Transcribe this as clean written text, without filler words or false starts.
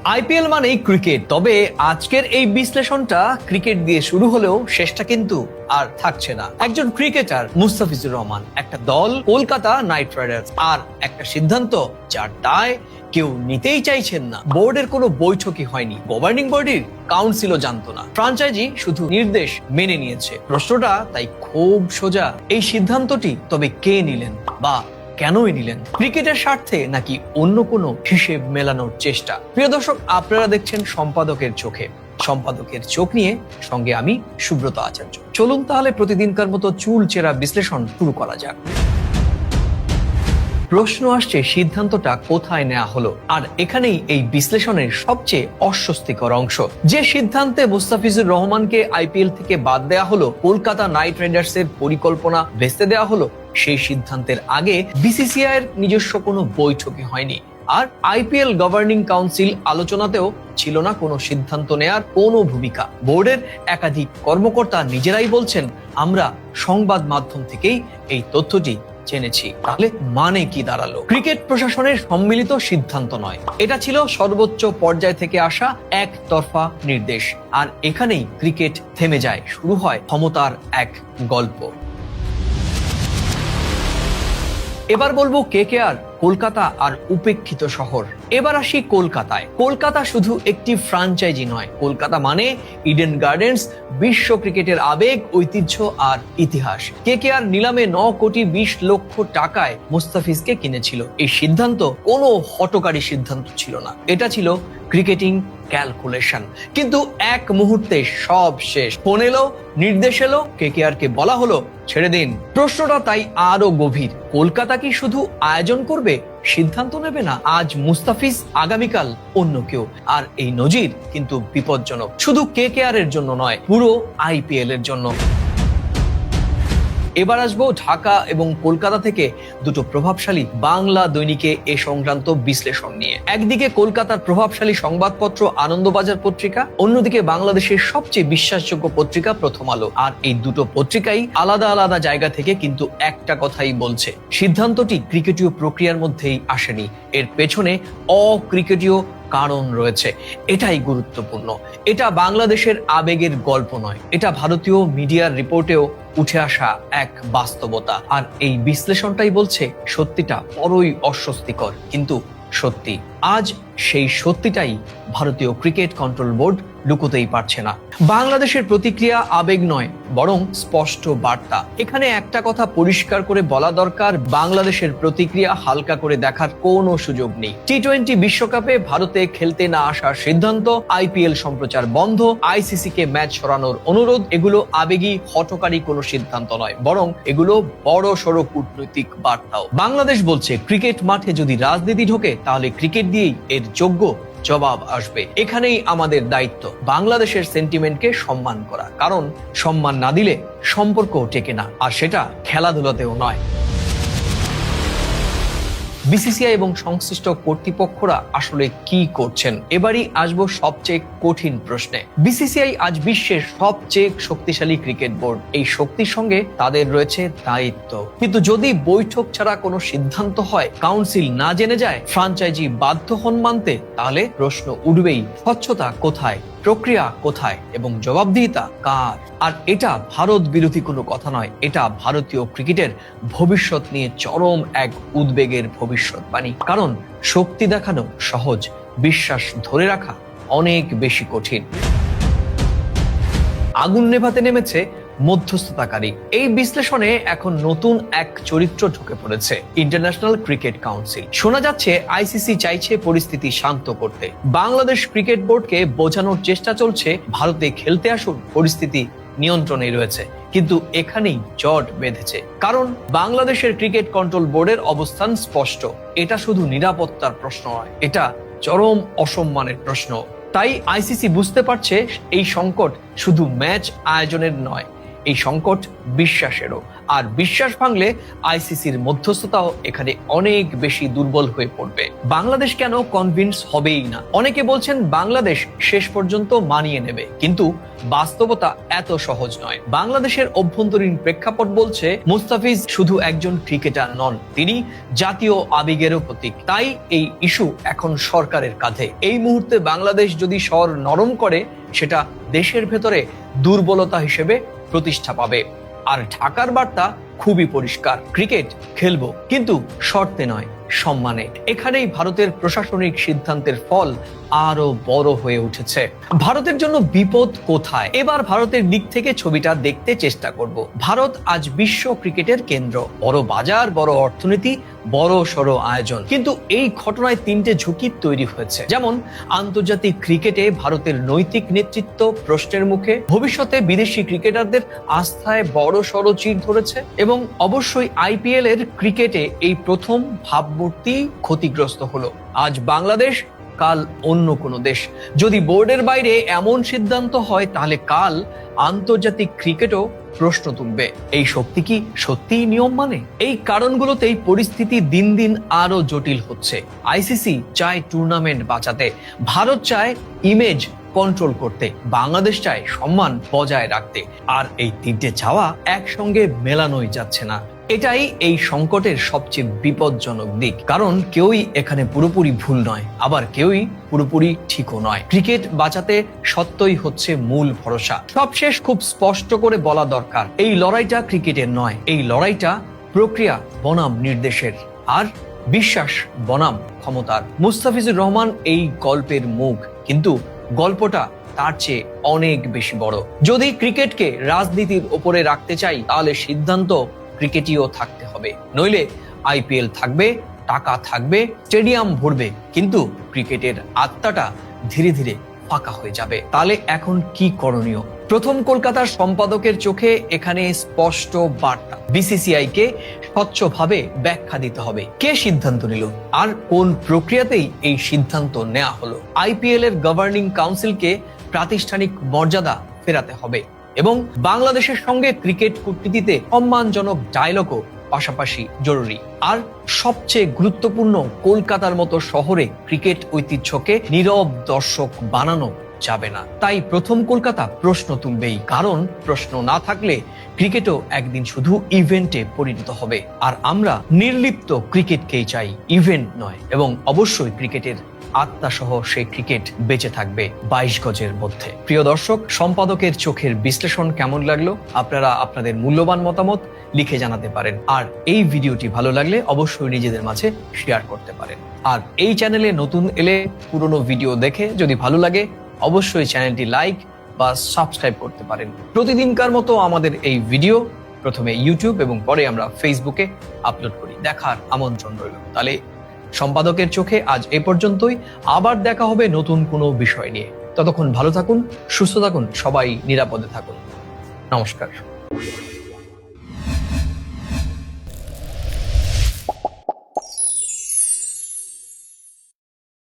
IPL মানেই cricket, তবে আজকের এই বিশ্লেষণটা ক্রিকেট দিয়ে শুরু হলেও শেষটা কিন্তু আর থাকছে না। একজন ক্রিকেটার মুস্তাফিজুর রহমান, একটা দল কলকাতা নাইট রাইডার্স, আর একটা সিদ্ধান্ত যার দায় কেউ নিতেই চাইছেন না। বোর্ডের কোনো বৈঠকই হয়নি, গভর্নিং বডির কাউন্সিলও জানতো না, ফ্রাঞ্চাইজি শুধু নির্দেশ মেনে নিয়েছে। প্রশ্নটা তাই খুব সোজা, এই সিদ্ধান্তটি তবে কে নিলেন বা কেনই নিলেন? ক্রিকেটের স্বার্থে নাকি অন্য কোনো হিসেব মেলানোর চেষ্টা? প্রিয় দর্শক, আপনারা দেখছেন সম্পাদকের চোখে, সম্পাদকের চোখ নিয়ে সঙ্গে আমি সুব্রত আচার্য। চলুন তাহলে প্রতিদিনকার মতো চুল চেরা বিশ্লেষণ শুরু করা যাক। প্রশ্ন আসছে সিদ্ধান্তটা কোথায় নেওয়া হলো, আর এখানেই এই বিশ্লেষণের সবচেয়ে অস্বস্তিকর অংশ। যে সিদ্ধান্তে মুস্তাফিজুর রহমানকে আইপিএল থেকে বাদ দেওয়া হলো, কলকাতা নাইট রাইডার্স এর পরিকল্পনা ভেস্তে দেওয়া হলো, সেই সিদ্ধান্তের আগে বিসিসিআই এর নিজস্ব কোনো বৈঠকই হয়নি, আর আইপিএল গভর্নিং কাউন্সিল আলোচনাতেও ছিল না কোনো সিদ্ধান্ত নেয়ার কোনো ভূমিকা। বোর্ডের একাধিক কর্মকর্তা নিজেরাই বলছেন, আমরা সংবাদ মাধ্যম থেকেই এই তথ্যটি জেনেছি। তাহলে মানে কি দাঁড়ালো? ক্রিকেট প্রশাসনের সম্মিলিত সিদ্ধান্ত নয়, এটা ছিল সর্বোচ্চ পর্যায় থেকে আসা একতরফা নির্দেশ। আর এখানেই ক্রিকেট থেমে যায়, শুরু হয় ক্ষমতার এক গল্প। এবার বলবো কেকেআর, কলকাতা আর উপেক্ষিত শহর। এবার আসি কলকাতায়। কলকাতা শুধু একটি ফ্রাঞ্চাইজি নয়, কলকাতা মানে ইডেন গার্ডেন্স, বিশ্ব ক্রিকেটের আবেগ, ঐতিহ্য আর ইতিহাস। কেকেআর নিলামে 9,20,00,000 টাকায় মুস্তাফিজকে কিনেছিল। এই সিদ্ধান্ত কোনো হঠকারী সিদ্ধান্ত ছিল না, এটা ছিল ক্রিকেটিং ক্যালকুলেশন। কিন্তু এক মুহূর্তে সব শেষ। ফোন এলো, নির্দেশ এলো, কেকেআর কে বলা হলো ছেড়ে দিন। প্রশ্নটা তাই আরো গভীর। কলকাতা কি শুধু আয়োজন করবে, সিদ্ধান্ত নেবে না? আজ মুস্তাফিজ, আগামীকাল অন্য কেউ। আর এই নজির কিন্তু বিপজ্জনক, শুধু কেকেআর এর জন্য নয়, পুরো আইপিএল এর জন্য। এবার আসবো ঢাকা এবং কলকাতা থেকে দুটো প্রভাবশালী বাংলা দৈনিকে এ সংক্রান্ত বিশ্লেষণ নিয়ে। একদিকে কলকাতার প্রভাবশালী সংবাদপত্র আনন্দবাজার পত্রিকা, অন্যদিকে বাংলাদেশের সবচেয়ে বিশ্বাসযোগ্য পত্রিকা প্রথম আলো। আর এই দুটো পত্রিকাই আলাদা আলাদা জায়গা থেকে কিন্তু একটা কথাই বলছে, সিদ্ধান্তটি ক্রিকেটীয় প্রক্রিয়ার মধ্যেই আসেনি, এর পেছনে অক্রিকেটীয় কারণ রয়েছে। এটাই গুরুত্বপূর্ণ। এটা বাংলাদেশের আবেগের গল্প নয়, এটা ভারতীয় মিডিয়ার রিপোর্টেও উঠে আসা এক বাস্তবতা। আর এই বিশ্লেষণটাই বলছে সত্যিটা বড়ই অস্বস্তিকর, কিন্তু সত্যি। আজ সেই সত্যিটাই ভারতীয় ক্রিকেট কন্ট্রোল বোর্ড লুকোতেই পারছে না। বাংলাদেশের প্রতিক্রিয়া আবেগ নয়, বরং স্পষ্ট বার্তা। এখানে একটা কথা পরিষ্কার করে বলা দরকার, বাংলাদেশের প্রতিক্রিয়া হালকা করে দেখার কোনো সুযোগ নেই। টি-20 বিশ্বকাপে ভারতে খেলতে না আসার সিদ্ধান্ত, আইপিএল সম্প্রচার বন্ধ, আইসিসি কে ম্যাচ সরানোর অনুরোধ, এগুলো আবেগী হঠকারী কোনো সিদ্ধান্ত নয়, বরং এগুলো বড় সড়ো কূটনৈতিক বার্তাও। বাংলাদেশ বলছে, ক্রিকেট মাঠে যদি রাজনীতি ঢোকে, তাহলে ক্রিকেট দিয়েই এর যোগ্য জবাব আসবে। এখানেই আমাদের দায়িত্ব, বাংলাদেশের সেন্টিমেন্টকে সম্মান করা, কারণ সম্মান না দিলে সম্পর্ক টেকে না, আর সেটা খেলাধুলাতেও নয়। বিসিসিআই এবং সংশ্লিষ্ট কর্তৃপক্ষরা আসলে কি করছেন? এবারই আসবো সবচেয়ে কঠিন প্রশ্নে। বিসিসিআই আজ বিশ্বের সবচেয়ে শক্তিশালী ক্রিকেট বোর্ড, এই শক্তির সঙ্গে তাদের রয়েছে দায়িত্ব। কিন্তু যদি বৈঠক ছাড়া কোনো সিদ্ধান্ত হয়, কাউন্সিল না জেনে যায়, ফ্রাঞ্চাইজি বাধ্য হন মানতে, তাহলে প্রশ্ন উঠবেই, স্বচ্ছতা কোথায়, প্রক্রিয়া কোথায় এবং জবাবদিহিতা কার? আর এটা ভারত বিরোধী কোনো কথা নয়, এটা ভারতীয় ক্রিকেটের ভবিষ্যৎ নিয়ে চরম এক উদ্বেগের ভবিষ্যৎবাণী। কারণ শক্তি দেখানো সহজ, বিশ্বাস ধরে রাখা অনেক বেশি কঠিন। আগুন নেভাতে নেমেছে মধ্যস্থতাকারী। এই বিশ্লেষণে এখন নতুন এক চরিত্র ঢুকে পড়েছে, ইন্টারন্যাশনাল ক্রিকেট কাউন্সিল। শোনা যাচ্ছে আইসিসি চাইছে পরিস্থিতি শান্ত করতে। বাংলাদেশ ক্রিকেট বোর্ডকে বোঝানোর চেষ্টা চলছে, ভারতে খেলতে আসুন, পরিস্থিতি নিয়ন্ত্রণে রয়েছে। কিন্তু এখানেই জট বেঁধেছে, কারণ বাংলাদেশের ক্রিকেট কন্ট্রোল বোর্ডের অবস্থান স্পষ্ট। এটা শুধু নিরাপত্তার প্রশ্ন নয়, এটা চরম অসম্মানের প্রশ্ন। তাই আইসিসি বুঝতে পারছে, এই সংকট শুধু ম্যাচ আয়োজনের নয়, এই সংকট বিশ্বাসেরও। আর বিশ্বাস ভাঙলে আইসিসির মধ্যস্থতাও এখানে অনেক বেশি দুর্বল হয়ে পড়বে। বাংলাদেশ কেন কনভিন্স হবেই না? অনেকে বলছেন বাংলাদেশ শেষ পর্যন্ত মানিয়ে নেবে, কিন্তু বাস্তবতা এত সহজ নয়। বাংলাদেশের অভ্যন্তরীণ প্রেক্ষাপট বলছে মুস্তাফিজ শুধু একজন ক্রিকেটার নন, তিনি জাতীয় আবেগেরও প্রতীক। তাই এই ইস্যু এখন সরকারের কাঁধে। এই মুহূর্তে বাংলাদেশ যদি স্বর নরম করে, সেটা দেশের ভেতরে দুর্বলতা হিসেবে প্রতিষ্ঠা পাবে। আর ঢাকার বার্তা খুবই পরিষ্কার, ক্রিকেট খেলবো, কিন্তু শর্তে নয়, সম্মানে। এখানেই ভারতের প্রশাসনিক সিদ্ধান্তের ফল আরো বড় হয়ে উঠেছে। ভারতের জন্য বিপদ কোথায়? এবার ভারতের দিক থেকে ছবিটা দেখতে চেষ্টা করব। ভারত আজ বিশ্ব ক্রিকেটের কেন্দ্র, বড় বাজার, বড় অর্থনীতি, বড় সড় আয়োজন। কিন্তু এই ঘটনায় তিনটে ঝুঁকি তৈরি হয়েছে। যেমন আন্তর্জাতিক ক্রিকেটে ভারতের নৈতিক নেতৃত্ব প্রশ্নের মুখে, ভবিষ্যতে বিদেশি ক্রিকেটারদের আস্থায় বড় সড় চির ধরেছে, এবং অবশ্যই আইপিএল এর ক্রিকেটে এই প্রথম ভাবমূর্তি ক্ষতিগ্রস্ত হলো। আজ বাংলাদেশ, কাল অন্য কোনো দেশ। যদি বোর্ডের বাইরে এমন সিদ্ধান্ত হয়, তাহলে কাল আন্তর্জাতিক ক্রিকেটও প্রশ্ন তুলবে, এই শক্তি কি সত্যিই নিয়ম মানে? এই কারণগুলোতেই পরিস্থিতি দিন দিন আরো জটিল হচ্ছে। আইসিসি চায় টুর্নামেন্ট বাঁচাতে, ভারত চায় ইমেজ কন্ট্রোল করতে, বাংলাদেশ চায় সম্মান বজায় রাখতে। আর এই তিনটে চাওয়া একসঙ্গে মেলানোই যাচ্ছে না। এটাই এই সংকটের সবচেয়ে বিপজ্জনক দিক, কারণ কেউই এখানে পুরোপুরি ভুল নয়, আবার কেউই পুরোপুরি ঠিকও নয়। ক্রিকেট বাঁচাতে সত্যই হচ্ছে মূল ভরসা। সবশেষ খুব স্পষ্ট করে বলা দরকার, এই লড়াইটা ক্রিকেটের নয়, এই লড়াইটা প্রক্রিয়া বনাম নির্দেশের, আর বিশ্বাস বনাম ক্ষমতার। মুস্তাফিজুর রহমান এই গল্পের মুখ, কিন্তু গল্পটা তার চেয়ে অনেক বেশি বড়। যদি ক্রিকেটকে রাজনীতির ওপরে রাখতে চাই, তাহলে সিদ্ধান্ত ক্রিকেটীয় থাকতে হবে, নইলে আইপিএল থাকবে, টাকা থাকবে, স্টেডিয়াম ভরবে, কিন্তু ক্রিকেটের আত্মাটা ধীরে ধীরে ফাঁকা হয়ে যাবে। তাহলে এখন কি করণীয়? প্রথম কলকাতার সম্পাদকের চোখে এখানে স্পষ্ট বার্তা, বিসিসিআই কে স্বচ্ছভাবে ব্যাখ্যা দিতে হবে কে সিদ্ধান্ত নিল আর কোন প্রক্রিয়াতেই এই সিদ্ধান্ত নেওয়া হলো। আইপিএল এর গভর্নিং কাউন্সিলকে প্রাতিষ্ঠানিক মর্যাদা ফেরাতে হবে, এবং বাংলাদেশের সঙ্গে ক্রিকেট কূটনীতিতে সম্মানজনক ডায়ালগও পাশাপাশি জরুরি। আর সবচেয়ে গুরুত্বপূর্ণ, কলকাতার মতো শহরে ক্রিকেট ঐতিহ্যকে নীরব দর্শক বানানো যাবে না। তাই প্রথম কলকাতা প্রশ্ন তুলবেই, কারণ প্রশ্ন না থাকলে ক্রিকেটও একদিন শুধু ইভেন্টে পরিণত হবে। আর আমরা নির্লিপ্ত ক্রিকেটকেই চাই, ইভেন্ট নয়। এবং অবশ্যই ক্রিকেটের আত্মা সহ সেই ক্রিকেট বেঁচে থাকবে 22 গজের মধ্যে। প্রিয় দর্শক, সম্পাদকের চোখের বিশ্লেষণ কেমন লাগলো? আপনারা আপনাদের মূল্যবান মতামত লিখে জানাতে পারেন। আর এই ভিডিওটি ভালো লাগলে অবশ্যই নিজেদের মাঝে শেয়ার করতে পারেন। আর এই চ্যানেলে নতুন এলে পুরনো ভিডিও দেখে যদি ভালো লাগে, অবশ্যই চ্যানেলটি লাইক বা সাবস্ক্রাইব করতে পারেন। প্রতিদিনকার মতো আমাদের এই ভিডিও প্রথমে ইউটিউব এবং পরে আমরা ফেসবুকে আপলোড করি, দেখার আমন্ত্রণ রইল। তাহলে সম্পাদকের চোখে আজ এ পর্যন্তই। আবার দেখা হবে নতুন কোনো বিষয় নিয়ে। ততক্ষণ ভালো থাকুন, সুস্থ থাকুন, সবাই নিরাপদে থাকুন। নমস্কার।